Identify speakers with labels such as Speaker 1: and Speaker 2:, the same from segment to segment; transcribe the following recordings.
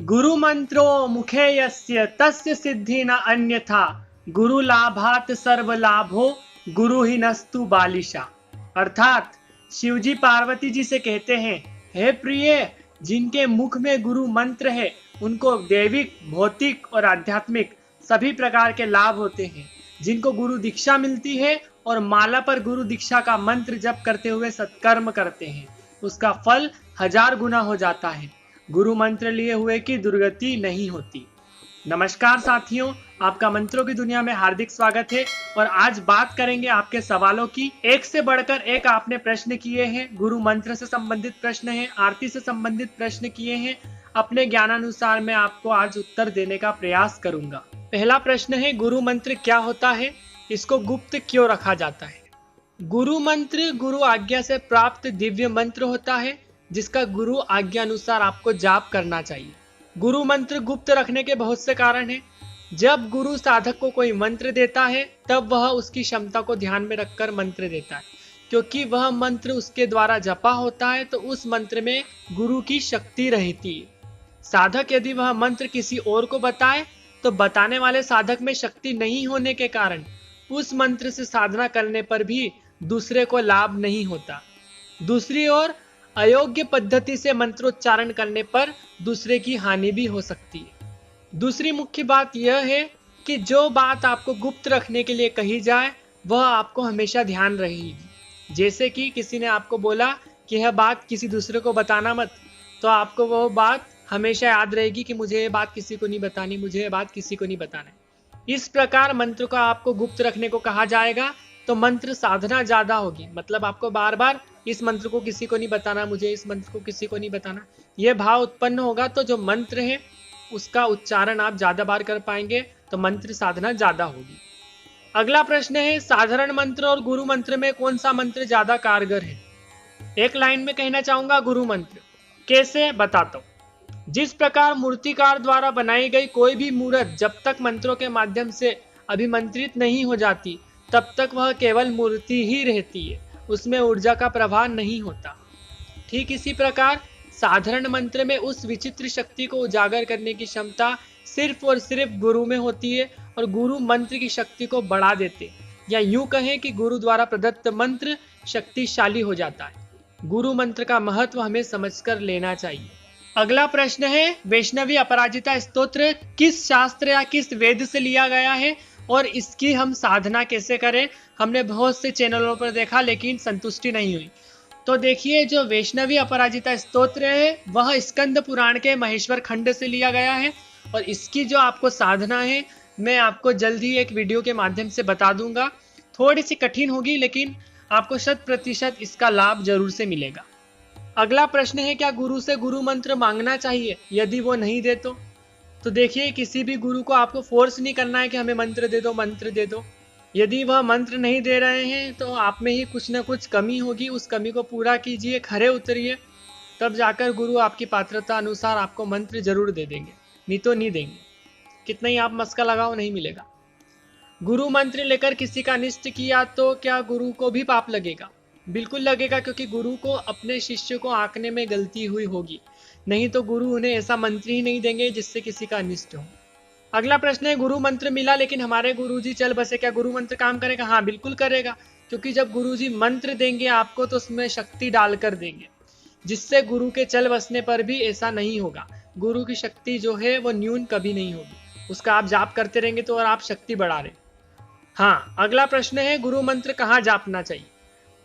Speaker 1: गुरु मंत्रो मुखे यस्य तस्य सिद्धि न अन्यथा गुरु लाभात सर्व लाभो गुरु ही नस्तु बालिशा। अर्थात शिवजी पार्वती जी से कहते हैं, हे प्रिय, जिनके मुख में गुरु मंत्र है उनको दैविक, भौतिक और आध्यात्मिक सभी प्रकार के लाभ होते हैं। जिनको गुरु दीक्षा मिलती है और माला पर गुरु दीक्षा का मंत्र जप करते हुए सत्कर्म करते हैं, उसका फल 1000 गुना हो जाता है। गुरु मंत्र लिए हुए की दुर्गति नहीं होती। नमस्कार साथियों, आपका मंत्रों की दुनिया में हार्दिक स्वागत है। और आज बात करेंगे आपके सवालों की। एक से बढ़कर एक आपने प्रश्न किए हैं। गुरु मंत्र से संबंधित प्रश्न हैं, आरती से संबंधित प्रश्न किए हैं। अपने ज्ञानानुसार मैं आपको आज उत्तर देने का प्रयास करूंगा। पहला प्रश्न है, गुरु मंत्र क्या होता है, इसको गुप्त क्यों रखा जाता है? गुरु मंत्र गुरु आज्ञा से प्राप्त दिव्य मंत्र होता है, जिसका गुरु आज्ञा अनुसार आपको जाप करना चाहिए। गुरु मंत्र गुप्त रखने के बहुत से कारण हैं। जब गुरु साधक को कोई मंत्र देता है तब वह उसकी क्षमता को ध्यान में रखकर मंत्र देता है, क्योंकि वह मंत्र उसके द्वारा जपा होता है तो उस मंत्र में गुरु की शक्ति रहती है। साधक यदि वह मंत्र किसी और को बताए तो बताने वाले साधक में शक्ति नहीं होने के कारण उस मंत्र से साधना करने पर भी दूसरे को लाभ नहीं होता। दूसरी ओर अयोग्य पद्धति से मंत्रोच्चारण करने पर दूसरे की हानि भी हो सकती है। दूसरी मुख्य बात यह है कि जो बात आपको गुप्त रखने के लिए कही जाए वह आपको हमेशा ध्यान रहेगी। जैसे कि किसी ने आपको बोला कि यह बात किसी दूसरे को बताना मत, तो आपको वह बात हमेशा याद रहेगी कि मुझे यह बात किसी को नहीं बतानी, मुझे यह बात किसी को नहीं बताना। इस प्रकार मंत्र को आपको गुप्त रखने को कहा जाएगा तो मंत्र साधना ज्यादा होगी। मतलब आपको बार बार इस मंत्र को किसी को नहीं बताना, मुझे इस मंत्र को किसी को नहीं बताना, यह भाव उत्पन्न होगा तो जो मंत्र है उसका उच्चारण आप ज्यादा बार कर पाएंगे, तो मंत्र साधना ज्यादा होगी। अगला प्रश्न है, साधारण मंत्र और गुरु मंत्र में कौन सा मंत्र ज्यादा कारगर है? एक लाइन में कहना चाहूंगा, गुरु मंत्र। कैसे, बताता हूं। जिस प्रकार मूर्तिकार द्वारा बनाई गई कोई भी मूर्त जब तक मंत्रों के माध्यम से अभिमंत्रित नहीं हो जाती तब तक वह केवल मूर्ति ही रहती है, उसमें ऊर्जा का प्रवाह नहीं होता। ठीक इसी प्रकार साधारण मंत्र में उस विचित्र शक्ति को उजागर करने की क्षमता सिर्फ और सिर्फ गुरु में होती है और गुरु मंत्र की शक्ति को बढ़ा देते, या यूं कहें कि गुरु द्वारा प्रदत्त मंत्र शक्तिशाली हो जाता है। गुरु मंत्र का महत्व हमें समझकर लेना चाहिए। अगला प्रश्न है, वैष्णवी अपराजिता स्तोत्र किस शास्त्र या किस वेद से लिया गया है और इसकी हम साधना कैसे करें? हमने बहुत से चैनलों पर देखा लेकिन संतुष्टि नहीं हुई। तो देखिए, जो वैष्णवी अपराजिता स्तोत्र है वह स्कंद पुराण के महेश्वर खंड से लिया गया है और इसकी जो आपको साधना है मैं आपको जल्द ही एक वीडियो के माध्यम से बता दूंगा। थोड़ी सी कठिन होगी लेकिन आपको 100% इसका लाभ जरूर से मिलेगा। अगला प्रश्न है, क्या गुरु से गुरु मंत्र मांगना चाहिए यदि वो नहीं दे तो देखिए, किसी भी गुरु को आपको फोर्स नहीं करना है कि हमें मंत्र दे दो, मंत्र दे दो। यदि वह मंत्र नहीं दे रहे हैं तो आप में ही कुछ ना कुछ कमी होगी, उस कमी को पूरा कीजिए, खरे उतरिए, तब जाकर गुरु आपकी पात्रता अनुसार आपको मंत्र जरूर दे देंगे, नहीं तो नहीं देंगे। कितना ही आप मस्का लगाओ, नहीं मिलेगा। गुरु मंत्र लेकर किसी का अनिष्ट किया तो क्या गुरु को भी पाप लगेगा? बिल्कुल लगेगा, क्योंकि गुरु को अपने शिष्य को आंकने में गलती हुई होगी, नहीं तो गुरु उन्हें ऐसा मंत्र ही नहीं देंगे जिससे किसी का अनिष्ट हो। अगला प्रश्न है, गुरु मंत्र मिला लेकिन हमारे गुरुजी चल बसे, क्या गुरु मंत्र काम करेगा? हाँ, बिल्कुल करेगा, क्योंकि जब गुरुजी मंत्र देंगे आपको तो उसमें शक्ति डालकर देंगे, जिससे गुरु के चल बसने पर भी ऐसा नहीं होगा। गुरु की शक्ति जो है वो न्यून कभी नहीं होगी, उसका आप जाप करते रहेंगे तो और आप शक्ति बढ़ा रहे। हाँ, अगला प्रश्न है, गुरु मंत्र कहाँ जापना चाहिए?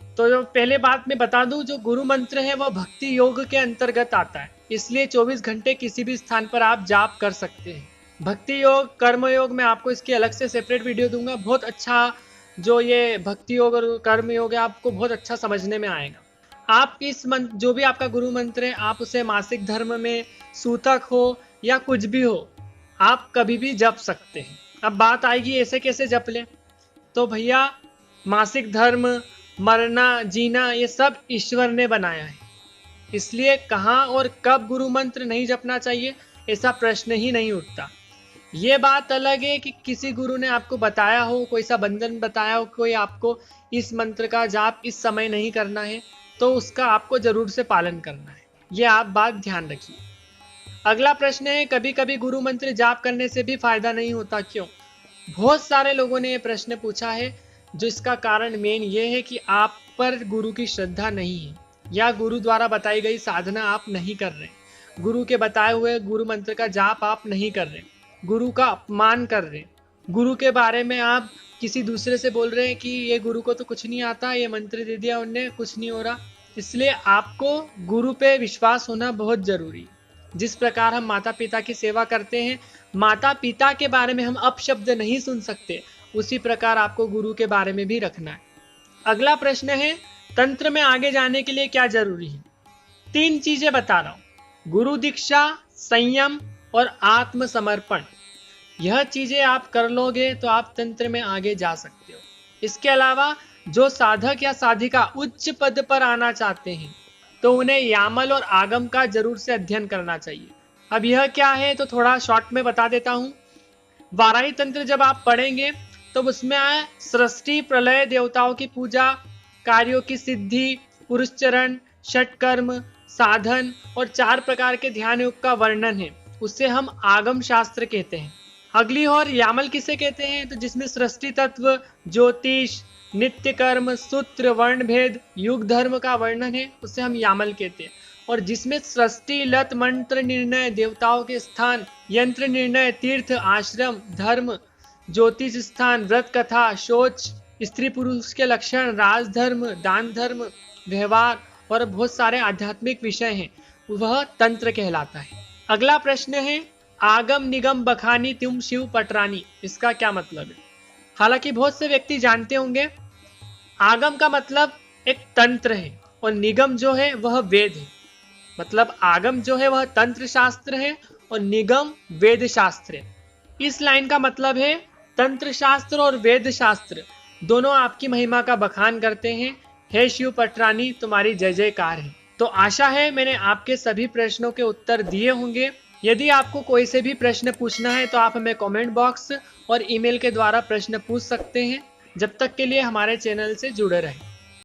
Speaker 1: तो जो पहले बात मैं बता दूं, जो गुरु मंत्र है वह भक्ति योग के अंतर्गत आता है, इसलिए 24 घंटे किसी भी स्थान पर आप जाप कर सकते हैं। भक्ति योग, कर्म योग में आपको इसकी अलग से सेपरेट वीडियो दूंगा। बहुत अच्छा जो ये भक्ति योग और कर्म योग है आपको बहुत अच्छा समझने में आएगा। आप इस मंत्र, जो भी आपका गुरु मंत्र है, आप उसे मासिक धर्म में, सूतक हो या कुछ भी हो, आप कभी भी जप सकते हैं। अब बात आएगी ऐसे कैसे जप लें, तो भैया मासिक धर्म, मरना, जीना, ये सब ईश्वर ने बनाया है, इसलिए कहाँ और कब गुरु मंत्र नहीं जपना चाहिए ऐसा प्रश्न ही नहीं उठता। ये बात अलग है कि किसी गुरु ने आपको बताया हो, कोई सा बंधन बताया हो, कोई आपको इस मंत्र का जाप इस समय नहीं करना है, तो उसका आपको जरूर से पालन करना है। ये आप बात ध्यान रखिए। अगला प्रश्न है, कभी कभी गुरु मंत्र जाप करने से भी फायदा नहीं होता, क्यों? बहुत सारे लोगों ने ये प्रश्न पूछा है, जो इसका कारण मेन ये है कि आप पर गुरु की श्रद्धा नहीं है, या गुरु द्वारा बताई गई साधना आप नहीं कर रहे, गुरु के बताए हुए गुरु मंत्र का जाप आप नहीं कर रहे, गुरु का अपमान कर रहे, गुरु के बारे में आप किसी दूसरे से बोल रहे हैं कि ये गुरु को तो कुछ नहीं आता, ये मंत्र दे दिया उनने, कुछ नहीं हो रहा। इसलिए आपको गुरु पे विश्वास होना बहुत जरूरी है। जिस प्रकार हम माता पिता की सेवा करते हैं, माता पिता के बारे में हम अपशब्द नहीं सुन सकते, उसी प्रकार आपको गुरु के बारे में भी रखना है। अगला प्रश्न है, तंत्र में आगे जाने के लिए क्या जरूरी है? 3 चीजें बता रहा हूं, गुरु दीक्षा, संयम और आत्मसमर्पण। यह चीजें आप कर लोगे तो आप तंत्र में आगे जा सकते हो। इसके अलावा जो साधक या साधिका उच्च पद पर आना चाहते हैं, तो उन्हें यामल और आगम का जरूर से अध्ययन करना चाहिए। अब यह क्या है तो थोड़ा शॉर्ट में बता देता हूं। वाराही तंत्र जब आप पढ़ेंगे तो उसमें सृष्टि प्रलय देवताओं की पूजा, कार्यों की सिद्धि, पुरुष चरण, षटकर्म, साधन और 4 प्रकार के ध्यान योग का वर्णन है, उससे हम आगम शास्त्र कहते हैं। अगली और यामल किसे कहते हैं? तो जिसमें सृष्टि तत्व, ज्योतिष, नित्य कर्म, सूत्र, वर्ण भेद, युग धर्म का वर्णन है, उसे हम यामल कहते हैं। और जिसमें सृष्टि, लत, मंत्र निर्णय, देवताओं के स्थान, यंत्र निर्णय, तीर्थ, आश्रम, धर्म, ज्योतिष स्थान, व्रत कथा, शौच, स्त्री पुरुष के लक्षण, राजधर्म, दान धर्म, व्यवहार और बहुत सारे आध्यात्मिक विषय हैं, वह तंत्र कहलाता है। अगला प्रश्न है, आगम निगम बखानी तुम शिव पटरानी, इसका क्या मतलब है? हालांकि बहुत से व्यक्ति जानते होंगे, आगम का मतलब एक तंत्र है और निगम जो है वह वेद है। मतलब आगम जो है वह तंत्र शास्त्र है और निगम वेद शास्त्र है। इस लाइन का मतलब है तंत्र शास्त्र और वेद शास्त्र दोनों आपकी महिमा का बखान करते हैं। हे शिव पटरानी, तुम्हारी जय जयकार है। तो आशा है मैंने आपके सभी प्रश्नों के उत्तर दिए होंगे। यदि आपको कोई से भी प्रश्न पूछना है तो आप हमें कमेंट बॉक्स और ईमेल के द्वारा प्रश्न पूछ सकते हैं। जब तक के लिए हमारे चैनल से जुड़े रहें।